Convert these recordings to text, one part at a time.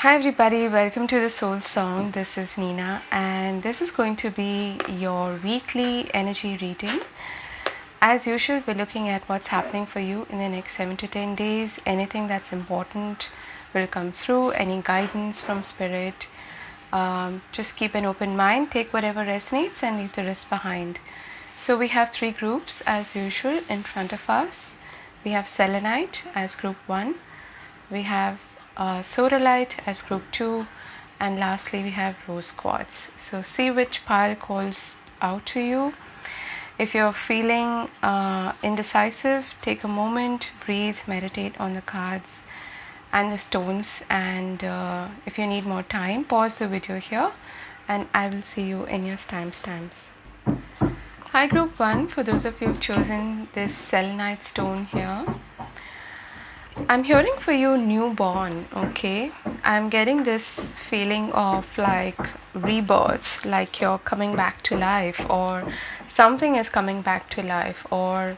Hi everybody, welcome to the Soul Song. This is Nina and this is going to be your weekly energy reading. As usual, we're looking at what's happening for you in the next 7 to 10 days. Anything that's important will come through, any guidance from spirit. Just keep an open mind, take whatever resonates and leave the rest behind. So we have 3 groups as usual in front of us. We have selenite as group 1. We have sodalite as group 2, and lastly we have rose quartz. So see which pile calls out to you. If you're feeling indecisive, take a moment, breathe, meditate on the cards and the stones, and if you need more time, pause the video here and I will see you in your timestamps. Hi group 1, for those of you who've chosen this selenite stone here, I'm hearing for you newborn, okay? I'm getting this feeling of like rebirth, like you're coming back to life, or something is coming back to life, or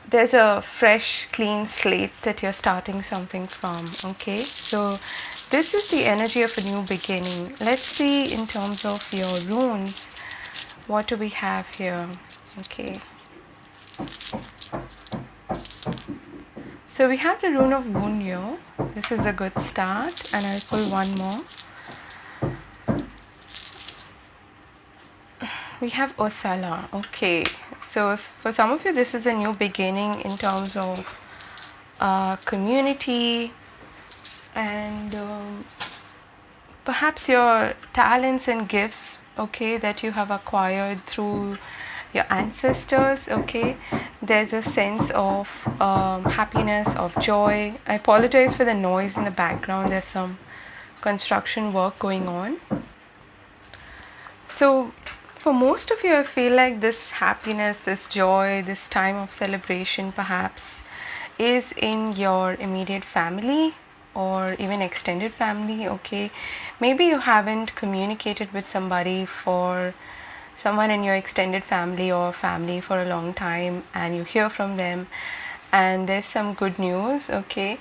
there's a fresh, clean slate that you're starting something from, okay? So this is the energy of a new beginning. Let's see in terms of your runes, what do we have here, okay? So we have the rune of Wunyo. This is a good start, and I'll pull one more. We have Othala. Okay, so for some of you this is a new beginning in terms of community and perhaps your talents and gifts, okay, that you have acquired through your ancestors, okay. There's a sense of happiness, of joy. I apologize for the noise in the background. There's some construction work going on. So for most of you, I feel like this happiness, this joy, this time of celebration perhaps is in your immediate family or even extended family, okay. Maybe you haven't communicated with someone in your extended family or family for a long time, and you hear from them and there's some good news, okay.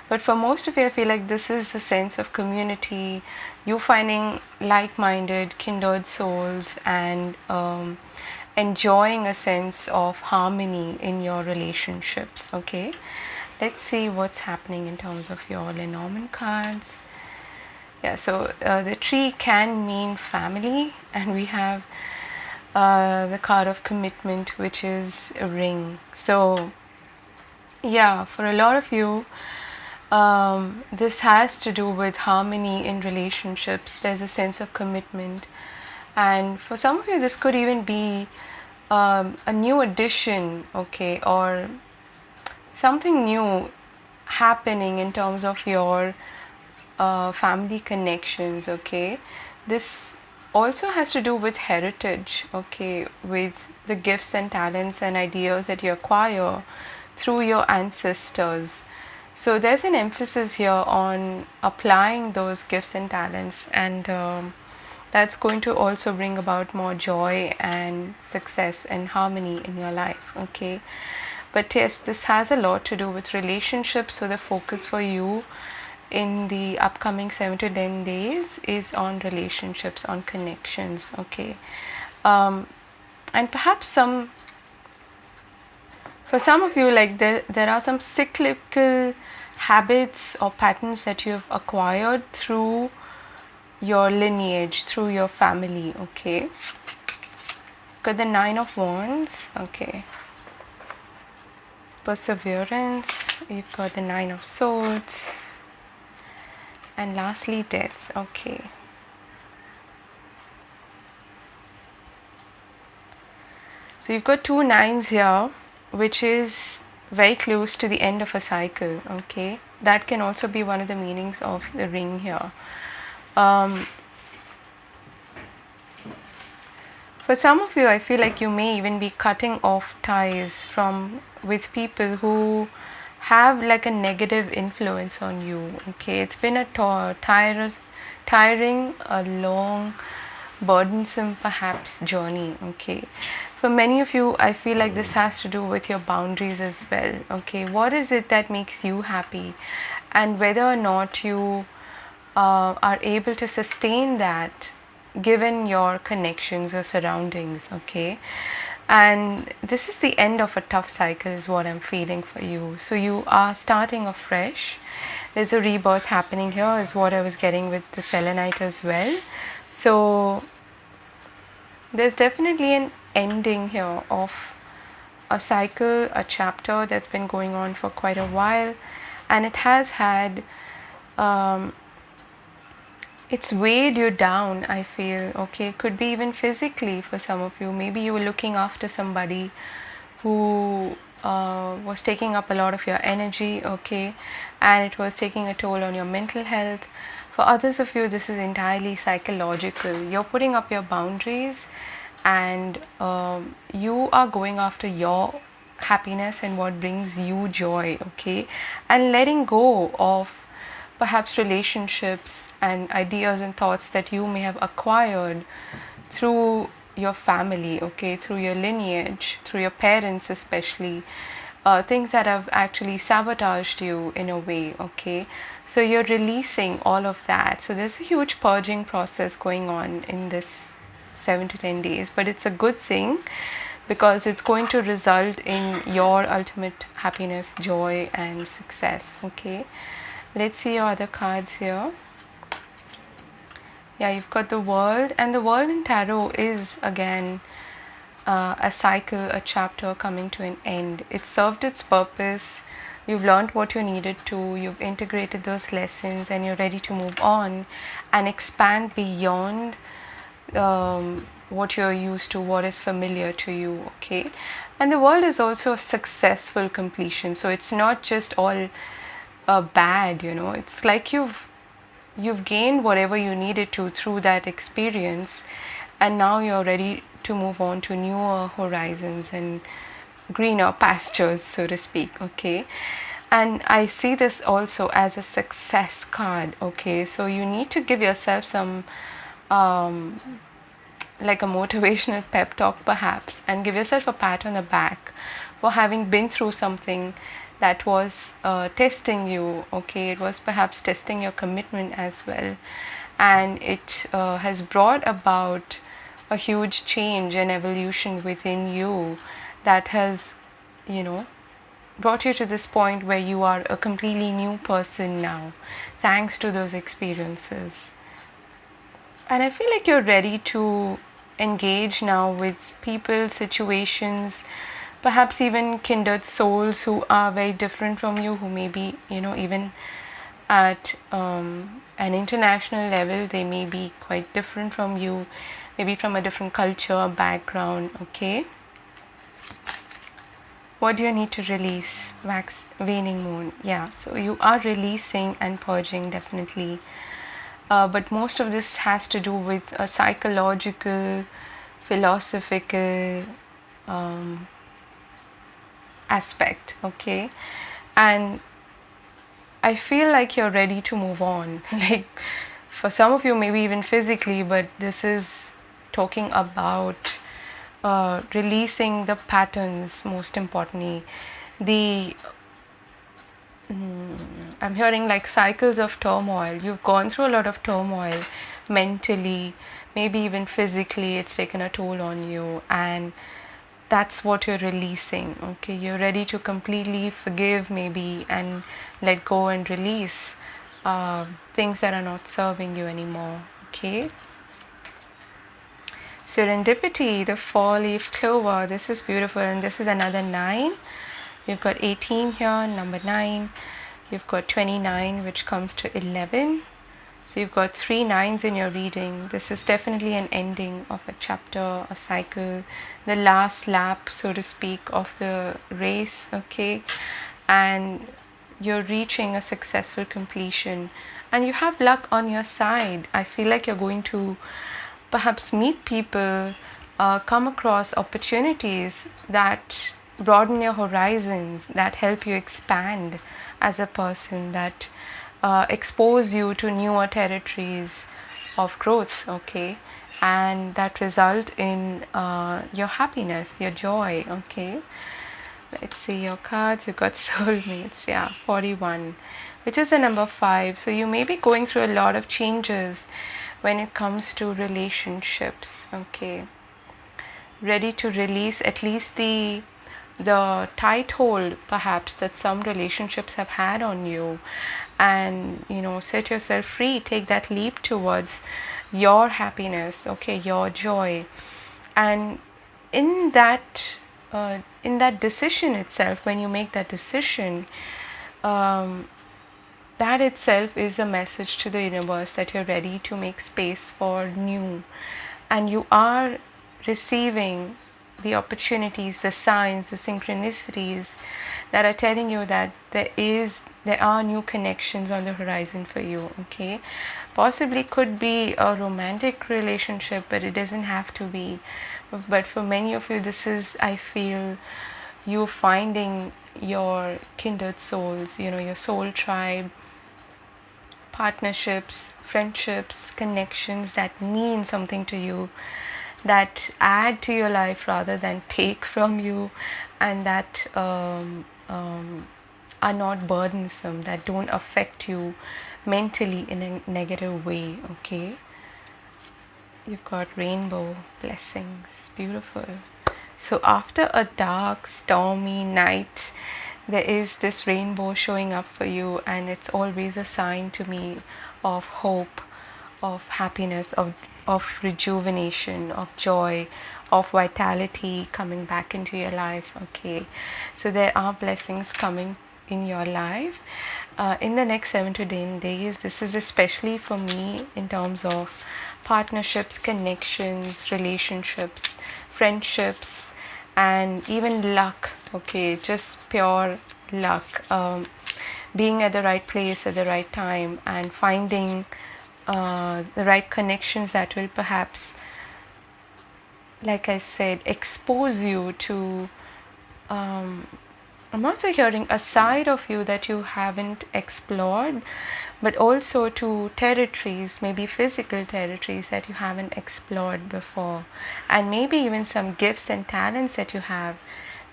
But for most of you, I feel like this is a sense of community, you finding like-minded, kindred souls, and enjoying a sense of harmony in your relationships, okay. Let's see what's happening in terms of your Lenormand cards. Yeah, so the tree can mean family, and we have the card of commitment, which is a ring. So yeah, for a lot of you, this has to do with harmony in relationships. There's a sense of commitment, and for some of you this could even be a new addition, okay, or something new happening in terms of your family connections, okay. This also has to do with heritage, okay, with the gifts and talents and ideas that you acquire through your ancestors. So there's an emphasis here on applying those gifts and talents, and that's going to also bring about more joy and success and harmony in your life, okay. But yes, this has a lot to do with relationships, so the focus for you in the upcoming 7 to 10 days is on relationships, on connections, okay. And perhaps for some of you, like there are some cyclical habits or patterns that you have acquired through your lineage, through your family, okay. Got the 9 of Wands, okay. Perseverance, you've got the 9 of Swords, and lastly death, okay. So you've got 2 9s here, which is very close to the end of a cycle, okay. That can also be one of the meanings of the ring here. For some of you, I feel like you may even be cutting off ties with people who have like a negative influence on you, okay. It's been a tiring, a long, burdensome perhaps journey, okay. For many of you, I feel like this has to do with your boundaries as well, okay. What is it that makes you happy, and whether or not you are able to sustain that given your connections or surroundings, okay? And this is the end of a tough cycle, is what I'm feeling for you. So you are starting afresh. There's a rebirth happening here, is what I was getting with the selenite as well. So there's definitely an ending here of a cycle, a chapter that's been going on for quite a while, and it has had it's weighed you down, I feel, okay? Could be even physically for some of you. Maybe you were looking after somebody who was taking up a lot of your energy, okay? And it was taking a toll on your mental health. For others of you, this is entirely psychological. You're putting up your boundaries, and you are going after your happiness and what brings you joy, okay? And letting go of perhaps relationships and ideas and thoughts that you may have acquired through your family, okay, through your lineage, through your parents especially, things that have actually sabotaged you in a way, okay? So you're releasing all of that. So there's a huge purging process going on in this 7 to 10 days, but it's a good thing because it's going to result in your ultimate happiness, joy, and success, okay? Let's see your other cards here. Yeah, you've got the World, and the World in Tarot is again a cycle, a chapter coming to an end. It served its purpose. You've learned what you needed to, you've integrated those lessons, and you're ready to move on and expand beyond what you're used to, what is familiar to you, okay? And the World is also a successful completion, so it's not just all bad, you know. It's like you've gained whatever you needed to through that experience, and now you're ready to move on to newer horizons and greener pastures, so to speak, okay? And I see this also as a success card, okay? So you need to give yourself some like a motivational pep talk perhaps, and give yourself a pat on the back for having been through something that was testing you, okay? It was perhaps testing your commitment as well, and it has brought about a huge change and evolution within you that has, you know, brought you to this point where you are a completely new person now, thanks to those experiences. And I feel like you're ready to engage now with people, situations, perhaps even kindred souls who are very different from you, who may be, you know, even at an international level, they may be quite different from you, maybe from a different culture, background, okay? What do you need to release? Waning moon. Yeah, so you are releasing and purging, definitely. But most of this has to do with a psychological, philosophical aspect, okay? And I feel like you're ready to move on. Like for some of you, maybe even physically, but this is talking about releasing the patterns, most importantly. I'm hearing like cycles of turmoil. You've gone through a lot of turmoil mentally, maybe even physically. It's taken a toll on you, and that's what you're releasing, okay? You're ready to completely forgive maybe and let go and release things that are not serving you anymore, okay? Serendipity, the four-leaf clover, this is beautiful, and this is another 9. You've got 18 here, number 9. You've got 29, which comes to 11. So you've got 3 9s in your reading. This is definitely an ending of a chapter, a cycle, the last lap, so to speak, of the race, okay? And you're reaching a successful completion. And you have luck on your side. I feel like you're going to perhaps meet people, come across opportunities that broaden your horizons, that help you expand as a person, that expose you to newer territories of growth, okay? And that result in your happiness, your joy, okay? Let's see your cards. You've got soulmates, yeah, 41. which is the number 5. So you may be going through a lot of changes when it comes to relationships. Okay, ready to release at least the tight hold perhaps that some relationships have had on you, and set yourself free, take that leap towards your happiness, okay, your joy. And in that decision itself, when you make that decision, that itself is a message to the universe that you're ready to make space for new, and you are receiving the opportunities, the signs, the synchronicities that are telling you that there are new connections on the horizon for you. Okay, possibly could be a romantic relationship, but it doesn't have to be. But for many of you, this is, I feel, you finding your kindred souls, your soul tribe, partnerships, friendships, connections that mean something to you, that add to your life rather than take from you, and that are not burdensome, that don't affect you mentally in a negative way. Okay, you've got rainbow blessings, beautiful. So after a dark, stormy night, there is this rainbow showing up for you, and it's always a sign to me of hope, of happiness, of rejuvenation, of joy, of vitality coming back into your life. Okay, so there are blessings coming in your life in the next 7 to 10 days. This is especially for me in terms of partnerships, connections, relationships, friendships, and even luck. Okay, just pure luck, being at the right place at the right time, and finding the right connections that will perhaps, like I said, expose you to I'm also hearing a side of you that you haven't explored, but also to territories, maybe physical territories that you haven't explored before, and maybe even some gifts and talents that you have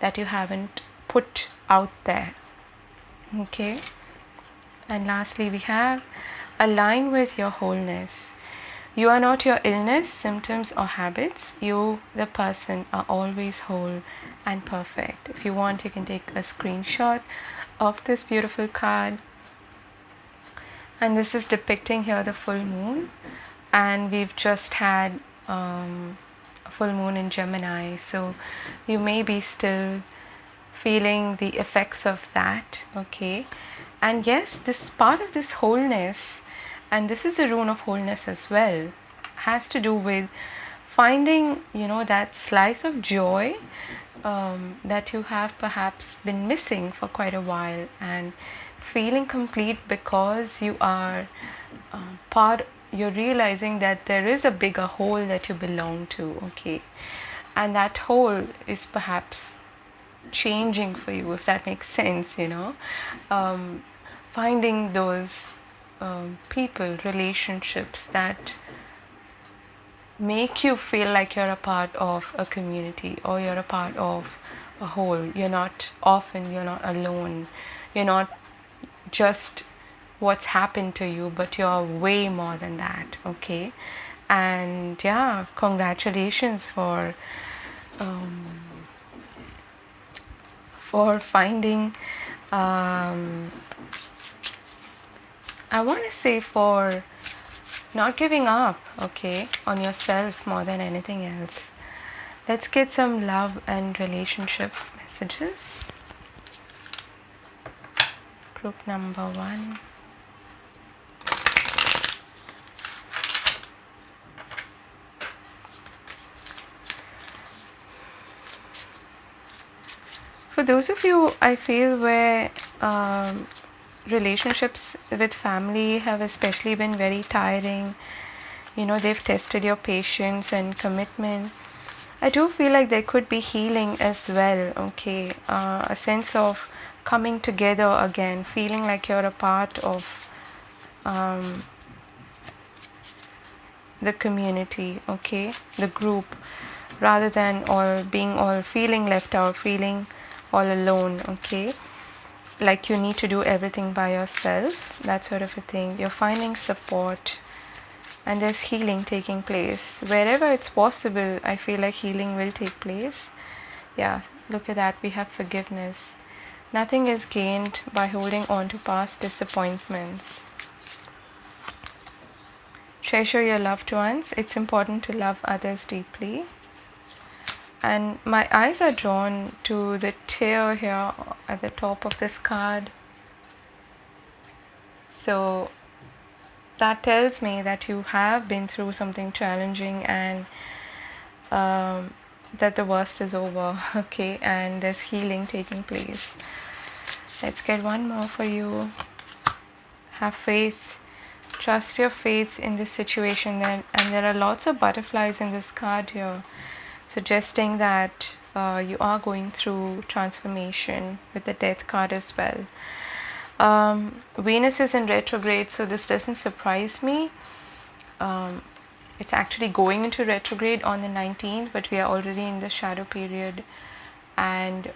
that you haven't put out there. Okay, and lastly we have align with your wholeness. You are not your illness, symptoms, or habits. You, the person, are always whole and perfect. If you want, you can take a screenshot of this beautiful card. And this is depicting here the full moon. And we've just had a full moon in Gemini. So you may be still feeling the effects of that. Okay. And yes, this part of this wholeness, and this is a rune of wholeness as well, has to do with finding, that slice of joy that you have perhaps been missing for quite a while, and feeling complete because you are you're realizing that there is a bigger whole that you belong to. Okay, and that whole is perhaps changing for you, if that makes sense. Finding those people, relationships that make you feel like you're a part of a community, or you're a part of a whole. You're not alone. You're not just what's happened to you, but you're way more than that. Okay, and yeah, congratulations for finding I want to say for not giving up, okay, on yourself more than anything else. Let's get some love and relationship messages. Group number 1. For those of you, I feel, where relationships with family have especially been very tiring, they've tested your patience and commitment, I do feel like there could be healing as well. Okay, a sense of coming together again, feeling like you're a part of the community, okay, the group, rather than all feeling left out, feeling all alone. Okay, like you need to do everything by yourself, that sort of a thing. You're finding support, and there's healing taking place. Wherever it's possible, I feel like healing will take place. Yeah, look at that. We have forgiveness. Nothing is gained by holding on to past disappointments. Treasure your loved ones. It's important to love others deeply. And my eyes are drawn to the tear here at the top of this card. So that tells me that you have been through something challenging, and that the worst is over, okay, and there's healing taking place. Let's get one more for you. Have faith. Trust your faith in this situation. And there are lots of butterflies in this card here, suggesting that you are going through transformation, with the death card as well. Venus is in retrograde, so this doesn't surprise me. It's actually going into retrograde on the 19th, but we are already in the shadow period, and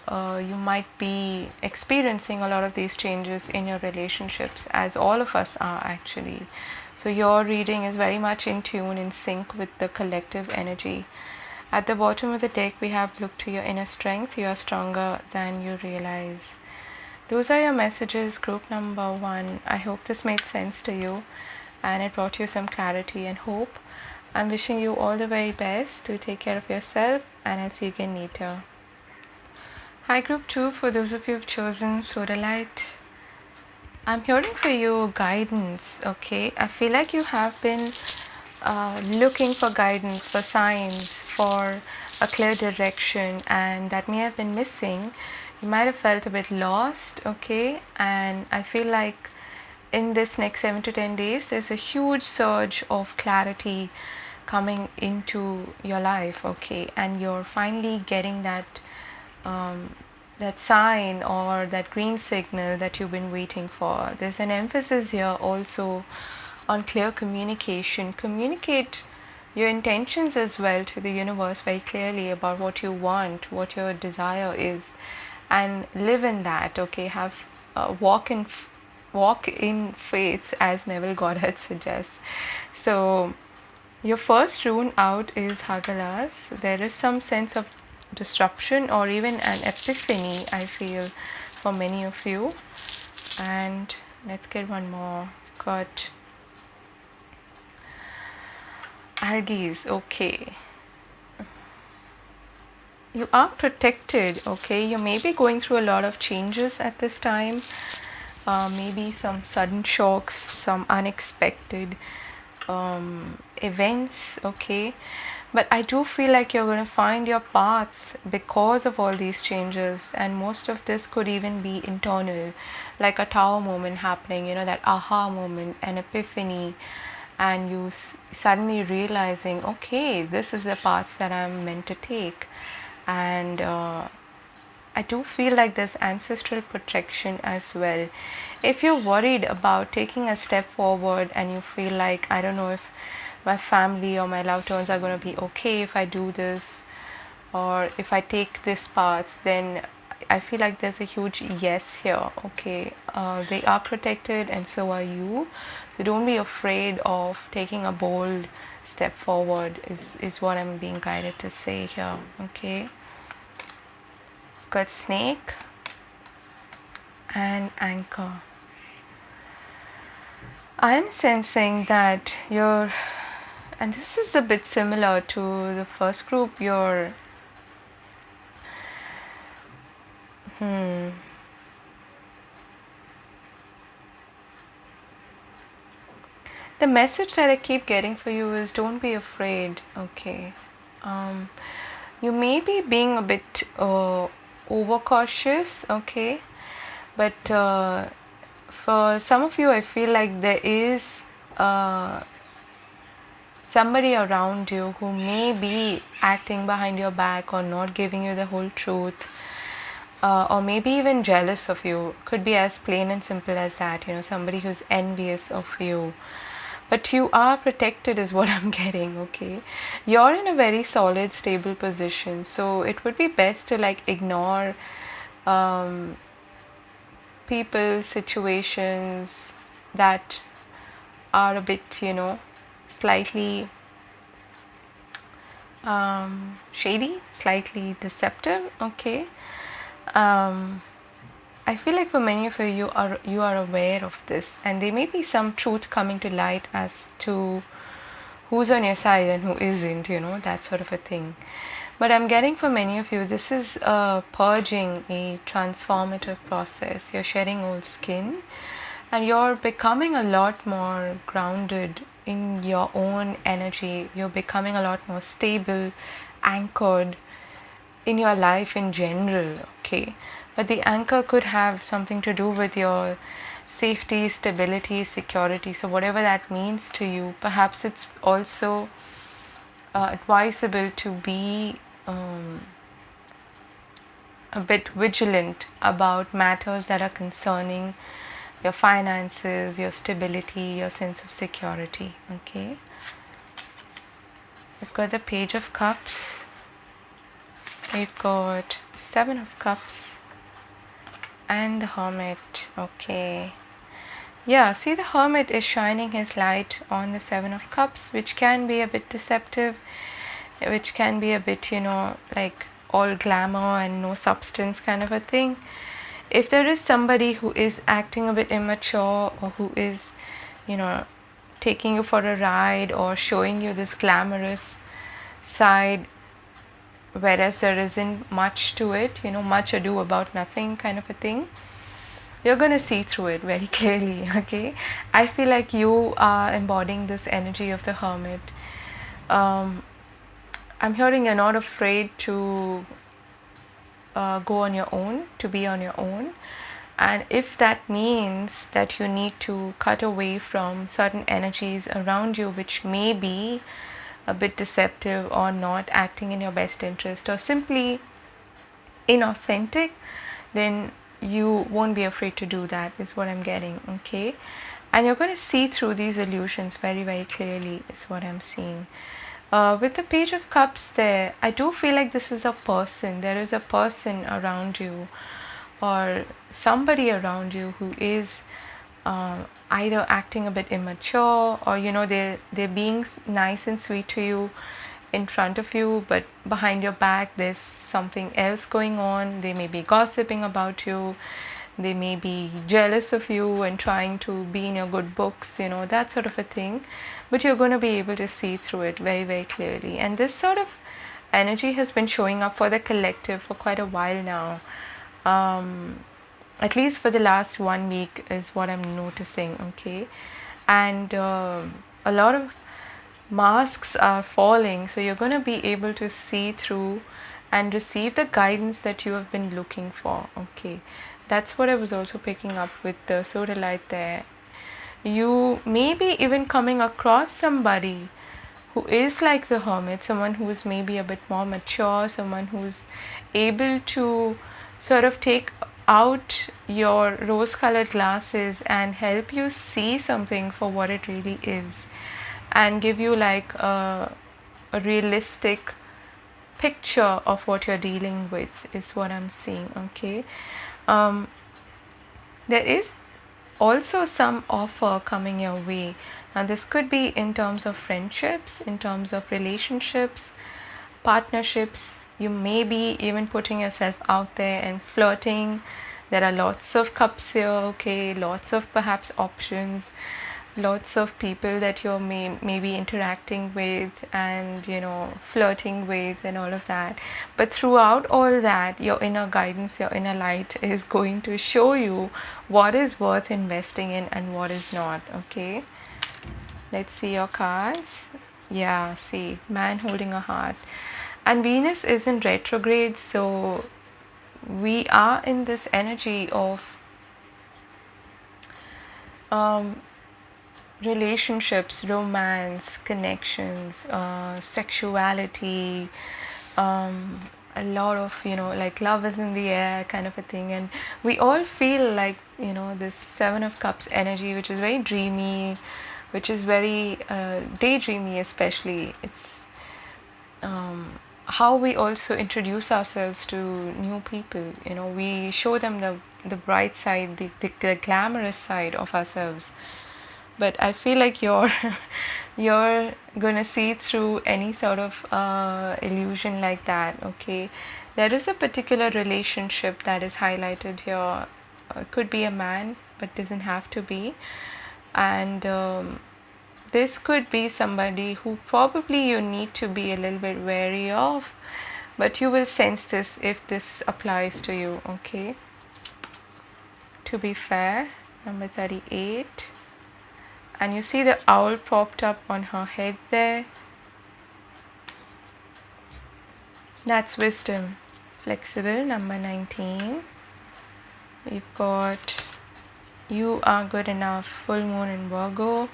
you might be experiencing a lot of these changes in your relationships, as all of us are actually. So your reading is very much in tune, in sync with the collective energy. At the bottom of the deck, we have look to your inner strength. You are stronger than you realize. Those are your messages, group number 1. I hope this made sense to you and it brought you some clarity and hope. I'm wishing you all the very best. To take care of yourself, and I'll see you again later. Hi group 2, for those of you who've chosen Sodalite, I'm hearing for you guidance, okay? I feel like you have been looking for guidance, for signs, for a clear direction, and that may have been missing. You might have felt a bit lost, okay? And I feel like in this next 7 to 10 days, there's a huge surge of clarity coming into your life, okay? And you're finally getting that that sign or that green signal that you've been waiting for. There's an emphasis here also on clear communication. Communicate your intentions as well to the universe very clearly about what you want, what your desire is, and live in that, okay? Have walk in faith, as Neville Goddard suggests. So your first rune out is Hagalas. There is some sense of disruption or even an epiphany, I feel, for many of you. And let's get one more. Got Algaes, okay. You are protected, okay? You may be going through a lot of changes at this time. Maybe some sudden shocks, some unexpected events, okay? But I do feel like you're going to find your path because of all these changes, and most of this could even be internal, like a tower moment happening, you know, that aha moment, an epiphany, and you suddenly realizing, okay, this is the path that I'm meant to take. And I do feel like there's ancestral protection as well. If you're worried about taking a step forward and you feel like, I don't know if my family or my loved ones are going to be okay if I do this, or if I take this path, then I feel like there's a huge yes here, okay? They are protected and so are you. So don't be afraid of taking a bold step forward is what I'm being guided to say here, okay? Got Snake and Anchor. I'm sensing that you're, and this is a bit similar to the first group, you're the message that I keep getting for you is don't be afraid, okay? You may be being a bit overcautious, okay? But for some of you, I feel like there is somebody around you who may be acting behind your back or not giving you the whole truth, or maybe even jealous of you. Could be as plain and simple as that, you know, somebody who's envious of you. But you are protected is what I'm getting, okay? You're in a very solid, stable position. So it would be best to like ignore people, situations that are a bit, slightly shady, slightly deceptive. Okay. um, I feel like for many of you, you are aware of this, and there may be some truth coming to light as to who's on your side and who isn't, that sort of a thing. But I'm getting for many of you, this is a purging, a transformative process. You're shedding old skin and you're becoming a lot more grounded in your own energy. You're becoming a lot more stable, anchored in your life in general. Okay, but the anchor could have something to do with your safety, stability, security. So whatever that means to you, perhaps it's also advisable to be a bit vigilant about matters that are concerning your finances, your stability, your sense of security. Okay, we've got the Page of Cups, we've got Seven of Cups, and the Hermit. Okay, yeah, see, the Hermit is shining his light on the Seven of Cups, which can be a bit deceptive, which can be a bit, like all glamour and no substance kind of a thing. If there is somebody who is acting a bit immature, or who is, taking you for a ride or showing you this glamorous side, whereas there isn't much to it, much ado about nothing kind of a thing, you're going to see through it very clearly. Okay, I feel like you are embodying this energy of the Hermit. I'm hearing you're not afraid to go on your own, to be on your own. And if that means that you need to cut away from certain energies around you, which may be a bit deceptive or not acting in your best interest or simply inauthentic, then you won't be afraid to do that, is what I'm getting. Okay, and you're going to see through these illusions very, very clearly, is what I'm seeing. With the Page of Cups there, I do feel like this is a person. There is a person around you, or somebody around you, who is either acting a bit immature, or they're being nice and sweet to you in front of you, but behind your back there's something else going on. They may be gossiping about you, they may be jealous of you and trying to be in your good books, that sort of a thing. But you're going to be able to see through it very, very clearly. And this sort of energy has been showing up for the collective for quite a while now. At least for the last 1 week is what I'm noticing. Okay, and a lot of masks are falling, so you're going to be able to see through and receive the guidance that you have been looking for. Okay, that's what I was also picking up with the soda light there. You may be even coming across somebody who is like the Hermit, someone who is maybe a bit more mature, someone who's able to sort of take out your rose-colored glasses and help you see something for what it really is, and give you like a realistic picture of what you're dealing with, is what I'm seeing. Okay, there is also some offer coming your way. Now this could be in terms of friendships, in terms of relationships, partnerships. You may be even putting yourself out there and flirting. There are lots of cups here. Okay, lots of perhaps options, lots of people that you're maybe interacting with and flirting with and all of that. But throughout all that, your inner guidance, your inner light is going to show you what is worth investing in and what is not. Okay, let's see your cards. Yeah, see, man holding a heart, and Venus is in retrograde, so we are in this energy of relationships, romance, connections, sexuality, a lot of like love is in the air kind of a thing. And we all feel like this Seven of Cups energy, which is very dreamy, which is very daydreamy, especially. It's how we also introduce ourselves to new people. We show them the bright side, the glamorous side of ourselves. But I feel like you're you're gonna see through any sort of illusion like that. Okay, there is a particular relationship that is highlighted here. It could be a man, but doesn't have to be. And this could be somebody who probably you need to be a little bit wary of, but you will sense this if this applies to you. Okay, to be fair, number 38. And you see the owl propped up on her head there. That's wisdom. Flexible, number 19. We've got you are good enough, full moon in Virgo.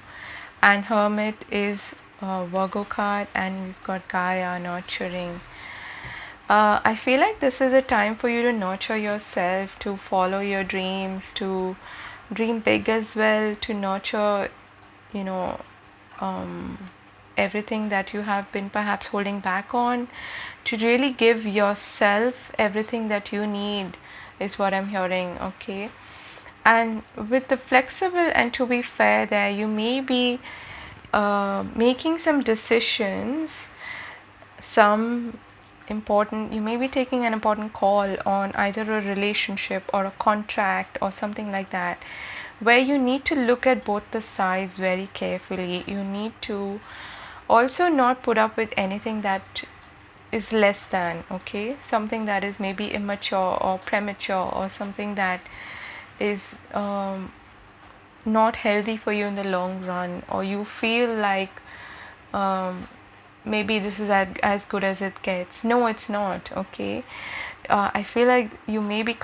And hermit is a Virgo card. And we've got Gaia, nurturing. I feel like this is a time for you to nurture yourself, to follow your dreams, to dream big as well, to nurture everything that you have been perhaps holding back on, to really give yourself everything that you need, is what I'm hearing. Okay, and with the flexible and to be fair there, you may be making some decisions, you may be taking an important call on either a relationship or a contract or something like that, where you need to look at both the sides very carefully. You need to also not put up with anything that is less than, okay, something that is maybe immature or premature, or something that is not healthy for you in the long run, or you feel like maybe this is as good as it gets. No, it's not. Okay, I feel like you may be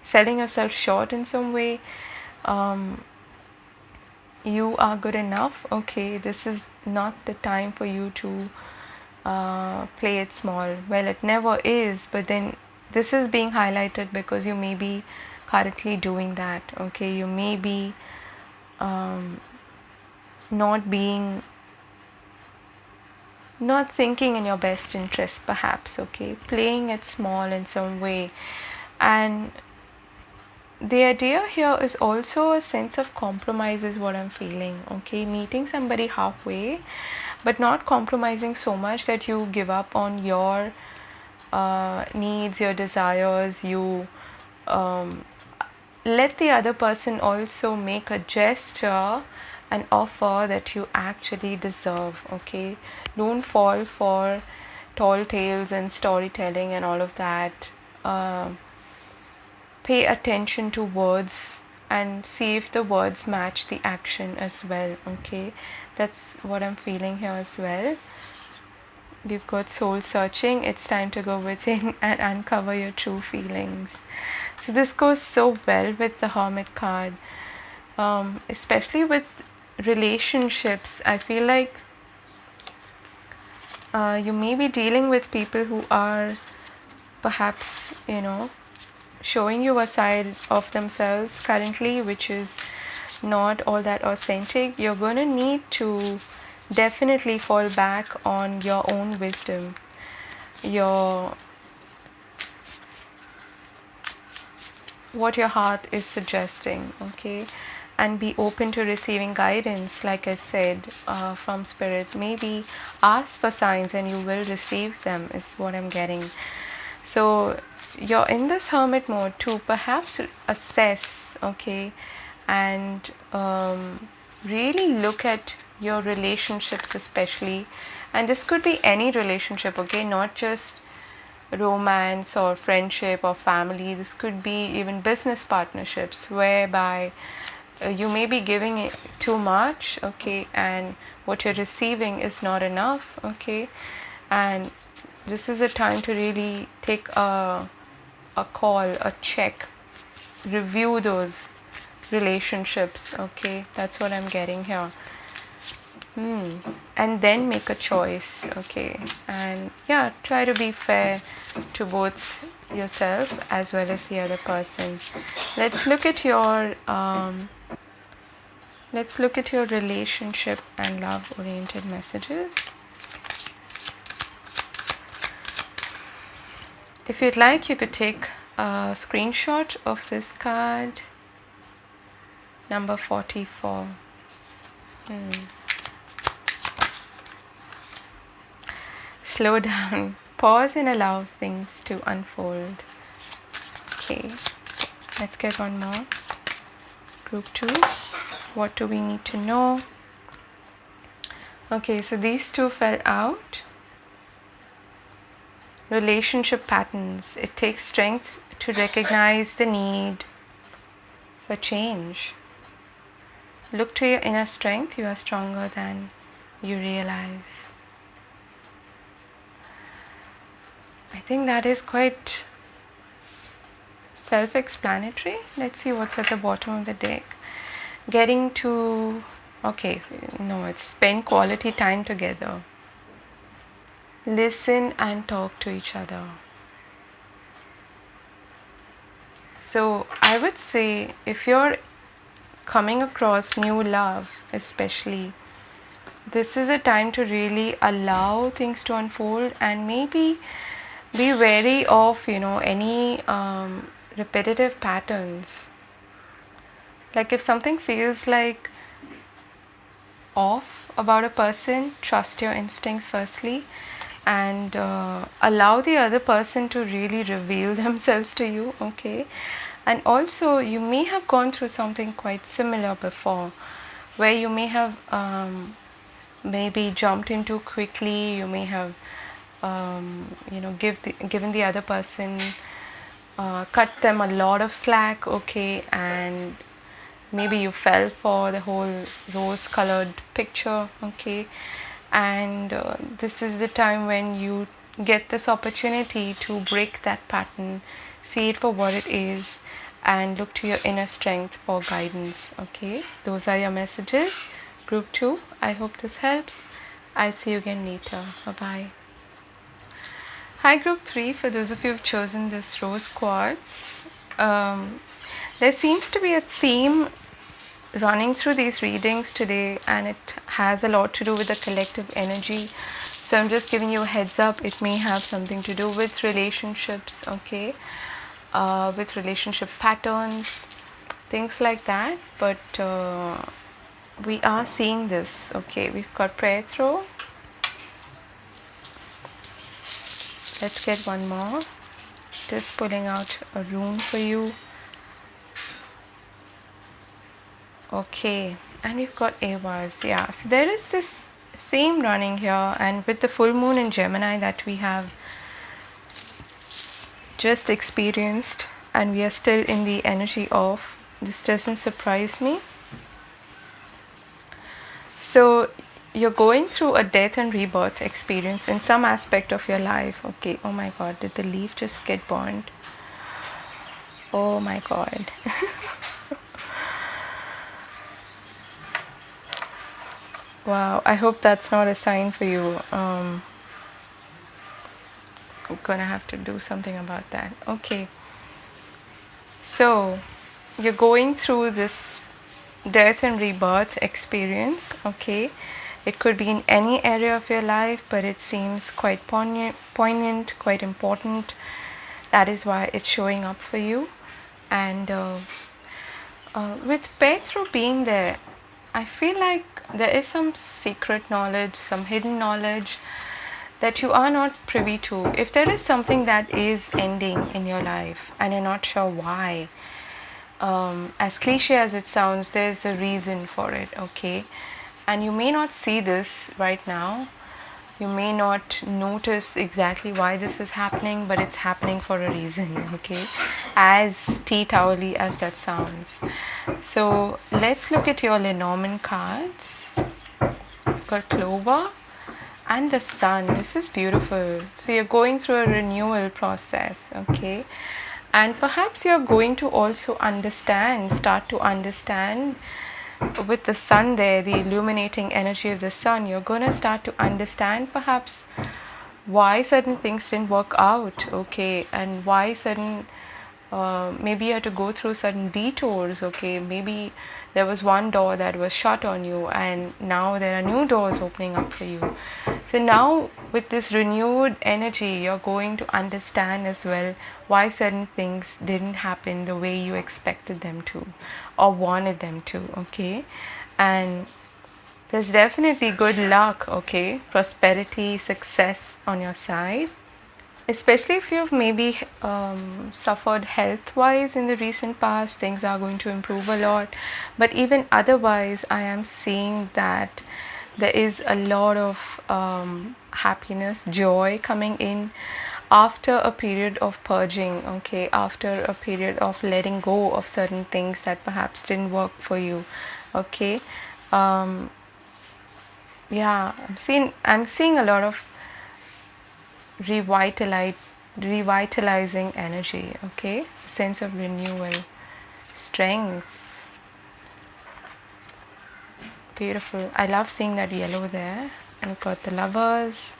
selling yourself short in some way. You are good enough. Okay, this is not the time for you to play it small. Well, it never is, but then this is being highlighted because you may be currently doing that. Okay, you may be not thinking in your best interest, perhaps. Okay, playing it small in some way. And the idea here is also a sense of compromise, is what I'm feeling. Okay, meeting somebody halfway, but not compromising so much that you give up on your needs, your desires. You let the other person also make a gesture, an offer that you actually deserve. Okay, don't fall for tall tales and storytelling and all of that. Pay attention to words and see if the words match the action as well. Okay, that's what I'm feeling here as well. You've got soul searching. It's time to go within and uncover your true feelings. So this goes so well with the Hermit card, especially with relationships. I feel like you may be dealing with people who are perhaps showing you a side of themselves currently which is not all that authentic. You're going to need to definitely fall back on your own wisdom, what your heart is suggesting. Okay, and be open to receiving guidance, like I said, from spirit. Maybe ask for signs and you will receive them, is what I'm getting. So you're in this hermit mode to perhaps assess, okay, and really look at your relationships especially. And this could be any relationship, okay, not just romance or friendship or family. This could be even business partnerships, whereby you may be giving it too much, okay, and what you're receiving is not enough. Okay, and this is a time to really take a call, a check, review those relationships. Okay, that's what I'm getting here. And then make a choice. Okay, and yeah, try to be fair to both yourself as well as the other person. Let's look at your relationship and love oriented messages. If you'd like, you could take a screenshot of this card, number 44. Slow down, pause and allow things to unfold. Okay, let's get one more. Group 2, what do we need to know? Okay, so these two fell out. Relationship patterns. It takes strength to recognize the need for change. Look to your inner strength. You are stronger than you realize. I think that is quite self-explanatory. Let's see what's at the bottom of the deck. Getting to, okay, no, it's spend quality time together. Listen and talk to each other. So I would say if you're coming across new love, especially, this is a time to really allow things to unfold and maybe be wary of, any repetitive patterns. Like if something feels like off about a person, trust your instincts firstly, and allow the other person to really reveal themselves to you. Okay, and also you may have gone through something quite similar before, where you may have maybe jumped in too quickly. You may have given the other person, cut them a lot of slack. Okay, and maybe you fell for the whole rose colored picture. Okay, and this is the time when you get this opportunity to break that pattern, see it for what it is, and look to your inner strength for guidance. Okay, those are your messages, group 2. I hope this helps. I'll see you again later. Bye bye. Hi group 3, for those of you who've chosen this rose quartz, there seems to be a theme running through these readings today, and it has a lot to do with the collective energy. So I'm just giving you a heads up. It may have something to do with relationships, okay, with relationship patterns, things like that. But we are seeing this. Okay, we've got prayer throw. Let's get one more. Just pulling out a rune for you. Okay, and we've got Avars. Yeah, so there is this theme running here, and with the full moon in Gemini that we have just experienced, and we are still in the energy of, this doesn't surprise me. So you're going through a death and rebirth experience in some aspect of your life. Okay, oh my god, did the leaf just get burned? Oh my god. Wow, I hope that's not a sign for you. I'm gonna have to do something about that. Okay, so you're going through this death and rebirth experience. Okay, it could be in any area of your life, but it seems quite poignant, quite important. That is why it's showing up for you. And with Petro being there, I feel like there is some secret knowledge, some hidden knowledge that you are not privy to. If there is something that is ending in your life and you're not sure why, as cliche as it sounds, there's a reason for it. Okay, and you may not see this right now, you may not notice exactly why this is happening, but it's happening for a reason. Okay, as tea-towelly as that sounds. So let's look at your Lenormand cards. Got Clover and the Sun. This is beautiful. So you're going through a renewal process. Okay, and perhaps you're going to also start to understand with the Sun there, the illuminating energy of the Sun. You're going to start to understand perhaps why certain things didn't work out. Okay, and why maybe you had to go through certain detours. Okay, maybe there was one door that was shut on you, and now there are new doors opening up for you. So now with this renewed energy, you're going to understand as well why certain things didn't happen the way you expected them to or wanted them to, okay? And there's definitely good luck, okay? Prosperity, success on your side. Especially if you've maybe suffered health wise in the recent past, things are going to improve a lot. But even otherwise, I am seeing that there is a lot of happiness, joy coming in after a period of purging, okay, after a period of letting go of certain things that perhaps didn't work for you, okay. um, yeah, I'm seeing a lot of revitalize revitalizing energy, okay, sense of renewal, strength. Beautiful. I love seeing that yellow there. And we've got the lovers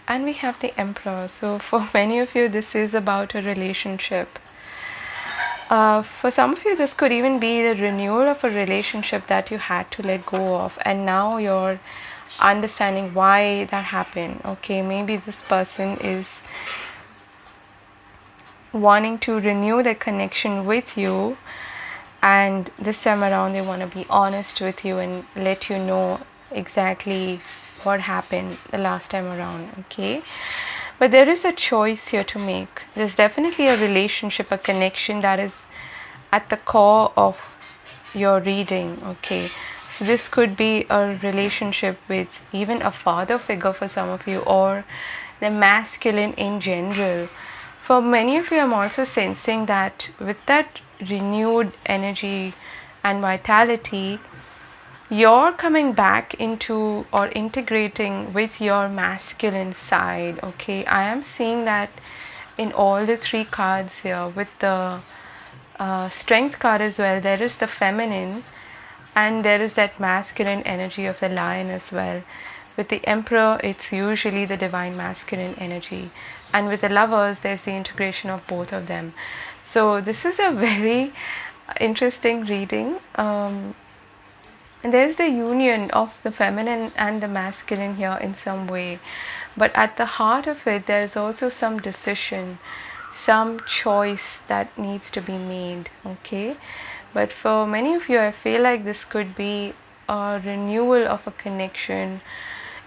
and we have the emperor. So for many of you, this is about a relationship. For some of you, this could even be the renewal of a relationship that you had to let go of, and now you're understanding why that happened. Okay, maybe this person is wanting to renew their connection with you, and this time around they want to be honest with you and let you know exactly what happened the last time around, okay. But there is a choice here to make. There's definitely a relationship, a connection that is at the core of your reading, okay. So this could be a relationship with even a father figure for some of you, or the masculine in general. For many of you, I'm also sensing that with that renewed energy and vitality, you're coming back into or integrating with your masculine side, okay. I am seeing that in all the three cards here. With the strength card as well, there is the feminine and there is that masculine energy of the lion as well. With the emperor, it's usually the divine masculine energy, and with the lovers, there's the integration of both of them. So this is a very interesting reading. And there's the union of the feminine and the masculine here in some way. But at the heart of it, there's also some decision, some choice that needs to be made, okay. But for many of you, I feel like this could be a renewal of a connection.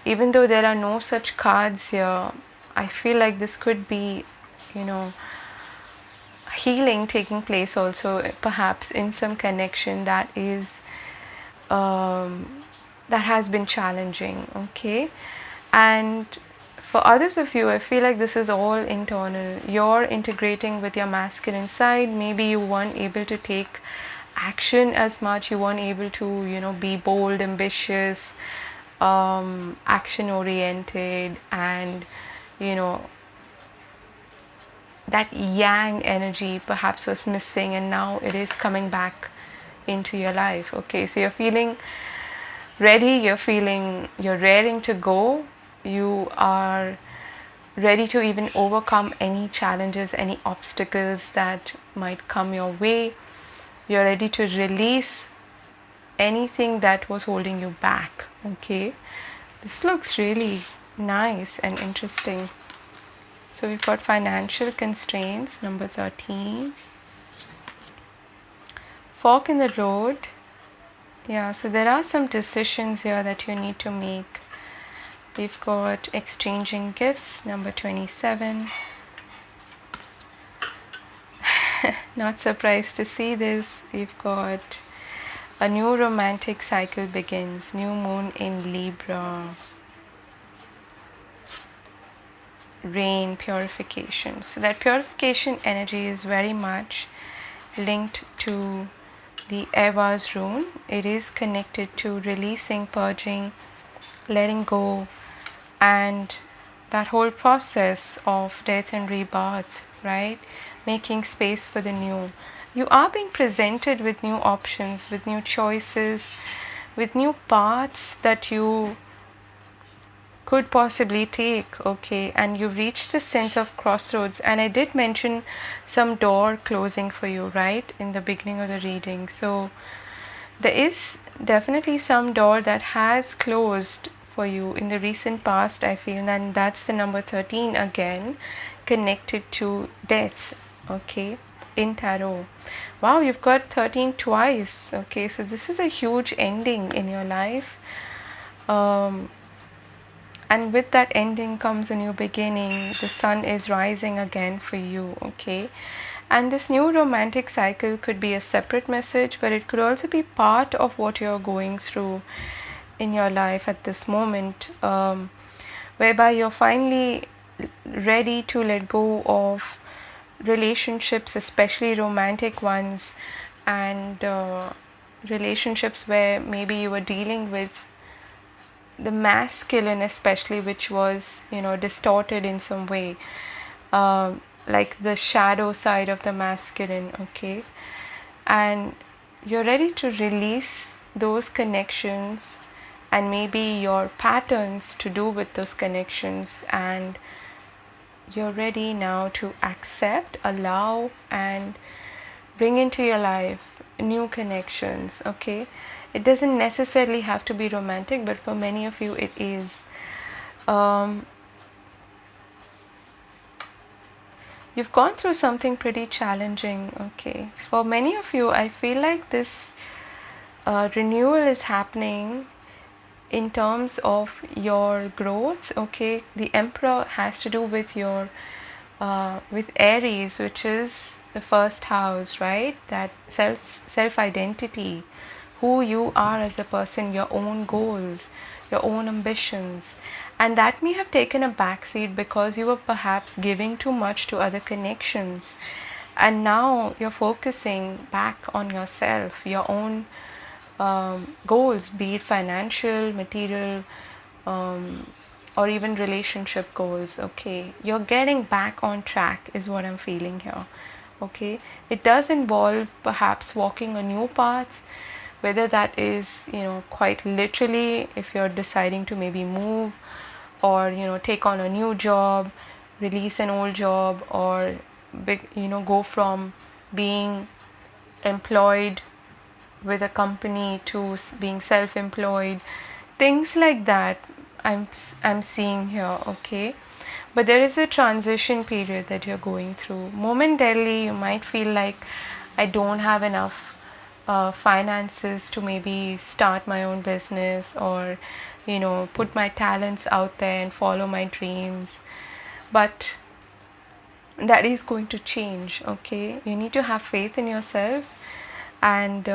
Even though there are no such cards here, I feel like this could be, you know, healing taking place also, perhaps in some connection that is that has been challenging, okay. And for others of you, I feel like this is all internal. You're integrating with your masculine side. Maybe you weren't able to take action as much. You weren't able to, you know, be bold, ambitious, action oriented, and, you know, that yang energy perhaps was missing, and now it is coming back into your life, okay. So you're feeling ready, you're raring to go, you are ready to even overcome any challenges, any obstacles that might come your way. You're ready to release anything that was holding you back, okay. This looks really nice and interesting. So we've got financial constraints, number 13. Fork in the road. Yeah, so there are some decisions here that you need to make. We've got exchanging gifts, number 27. Not surprised to see this. We've got a new romantic cycle begins, new moon in Libra. Rain, purification. So that purification energy is very much linked to the Eva's rune. It is connected to releasing, purging, letting go, and that whole process of death and rebirth, right? Making space for the new. You are being presented with new options, with new choices, with new paths that you could possibly take, okay. And you've reached this sense of crossroads, and I did mention some door closing for you, right, in the beginning of the reading. So there is definitely some door that has closed for you in the recent past, I feel. And that's the number 13 again, connected to death, okay, in tarot. Wow, you've got 13 twice. Okay, so this is a huge ending in your life. And with that ending comes a new beginning. The sun is rising again for you, okay? And this new romantic cycle could be a separate message, but it could also be part of what you're going through in your life at this moment, whereby you're finally ready to let go of relationships, especially romantic ones, and relationships where maybe you were dealing with the masculine, especially, which was, distorted in some way, like the shadow side of the masculine, okay? And you're ready to release those connections and maybe your patterns to do with those connections, and you're ready now to accept, allow, and bring into your life new connections, okay? It doesn't necessarily have to be romantic, but for many of you it is. You've gone through something pretty challenging, okay? For many of you, I feel like this renewal is happening in terms of your growth, okay? The Emperor has to do with your with Aries, which is the first house, right? That self identity, who you are as a person, your own goals, your own ambitions. And that may have taken a backseat because you were perhaps giving too much to other connections. And now you're focusing back on yourself, your own goals, be it financial, material, or even relationship goals, okay? You're getting back on track is what I'm feeling here, okay? It does involve perhaps walking a new path, whether that is, quite literally, if you're deciding to maybe move, or take on a new job, release an old job, or go from being employed with a company to being self-employed, things like that. I'm seeing here, okay? But there is a transition period that you're going through. Momentarily you might feel like, I don't have enough finances to maybe start my own business, or put my talents out there and follow my dreams. But that is going to change, okay? You need to have faith in yourself, and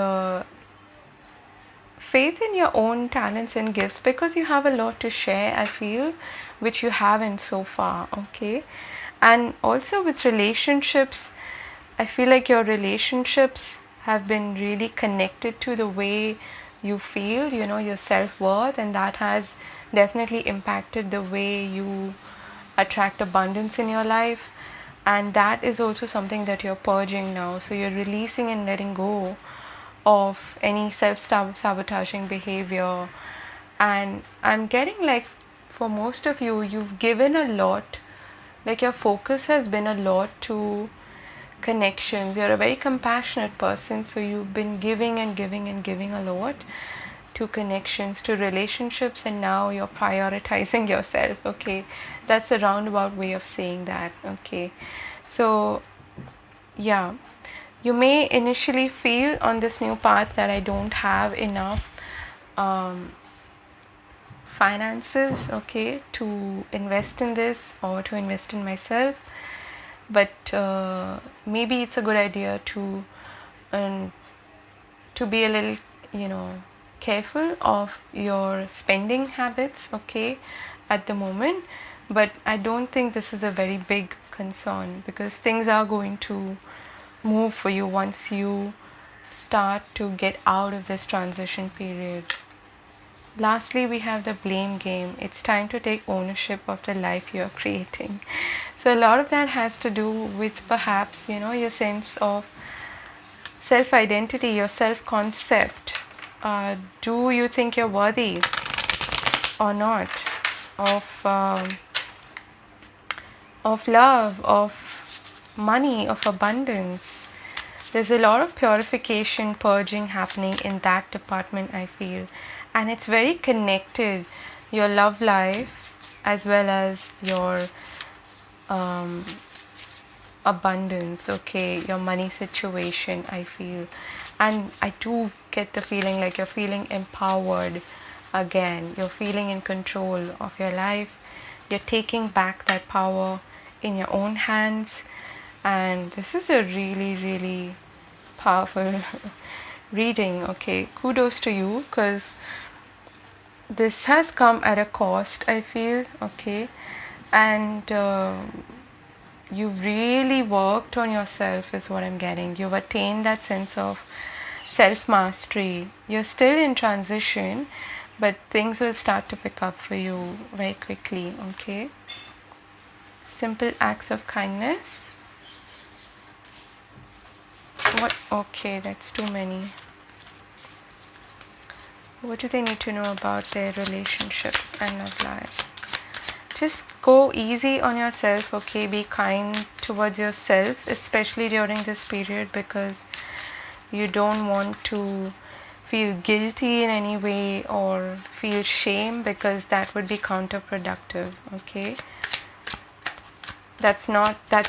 faith in your own talents and gifts, because you have a lot to share, I feel, which you haven't so far, okay? And also with relationships, I feel like your relationships have been really connected to the way you feel, your self-worth, and that has definitely impacted the way you attract abundance in your life. And that is also something that you're purging now. So you're releasing and letting go of any self-sabotaging behavior. And I'm getting like, for most of you, you've given a lot, like your focus has been a lot to connections. You're a very compassionate person, so you've been giving and giving and giving a lot to connections, to relationships, and now you're prioritizing yourself, okay? That's a roundabout way of saying that, okay? So yeah, you may initially feel on this new path that I don't have enough finances, okay, to invest in this or to invest in myself. But maybe it's a good idea to be a little, careful of your spending habits, okay, at the moment. But I don't think this is a very big concern, because things are going to move for you once you start to get out of this transition period. Lastly, we have the blame game. It's time to take ownership of the life you're creating. So a lot of that has to do with perhaps, your sense of self-identity, your self-concept. Do you think you're worthy or not of love, of money, of abundance? There's a lot of purification, purging happening in that department, I feel. And it's very connected, your love life as well as your um, abundance, okay, your money situation, I feel. And I do get the feeling like you're feeling empowered again. You're feeling in control of your life. You're taking back that power in your own hands. And this is a really, really powerful reading, okay. Kudos to you, because this has come at a cost, I feel, okay. And you've really worked on yourself, is what I'm getting. You've attained that sense of self mastery. You're still in transition, but things will start to pick up for you very quickly, okay. Simple acts of kindness. What? Okay, that's too many. What do they need to know about their relationships and love life? Just go easy on yourself, okay. Be kind towards yourself, especially during this period, because you don't want to feel guilty in any way or feel shame, because that would be counterproductive, okay. That's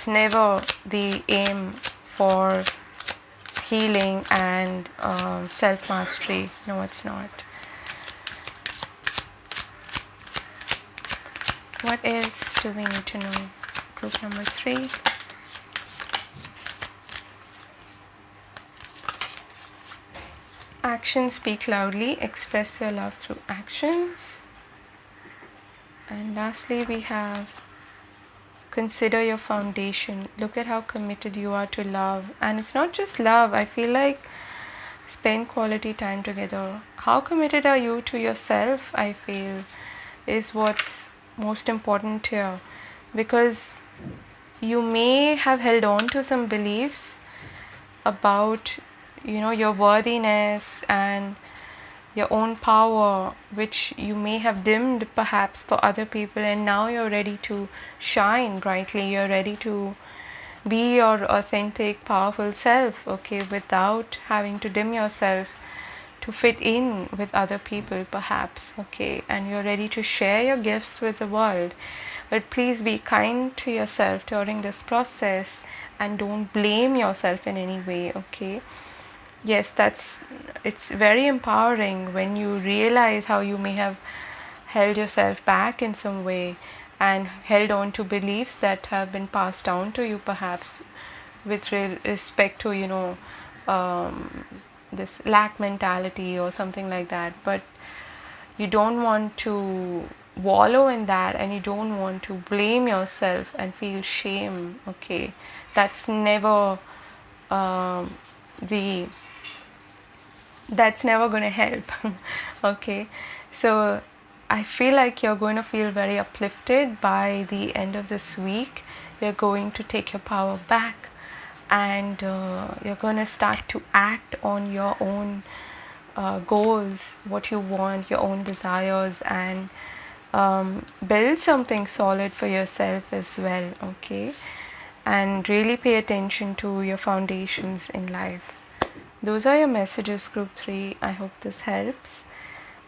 never the aim for healing and self-mastery. No, it's not. What else do we need to know? Group number 3. Actions speak loudly. Express your love through actions. And lastly, we have consider your foundation. Look at how committed you are to love. And it's not just love. I feel like spend quality time together. How committed are you to yourself, I feel, is what's most important here. Because you may have held on to some beliefs about, your worthiness and your own power, which you may have dimmed perhaps for other people, and now you're ready to shine brightly. You're ready to be your authentic, powerful self, okay, without having to dim yourself to fit in with other people perhaps, okay. And you're ready to share your gifts with the world. But please be kind to yourself during this process and don't blame yourself in any way, okay. Yes, it's very empowering when you realize how you may have held yourself back in some way and held on to beliefs that have been passed down to you perhaps with respect to this lack mentality or something like that. But you don't want to wallow in that, and you don't want to blame yourself and feel shame, okay. That's never the that's never going to help. Okay, so I feel like you're going to feel very uplifted by the end of this week. You're going to take your power back, and you're going to start to act on your own goals, what you want, your own desires, and build something solid for yourself as well, okay. And really pay attention to your foundations in life. Those are your messages, group 3. I hope this helps.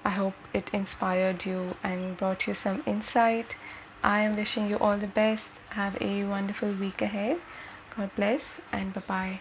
I hope it inspired you and brought you some insight. I am wishing you all the best. Have a wonderful week ahead. God bless, and bye-bye.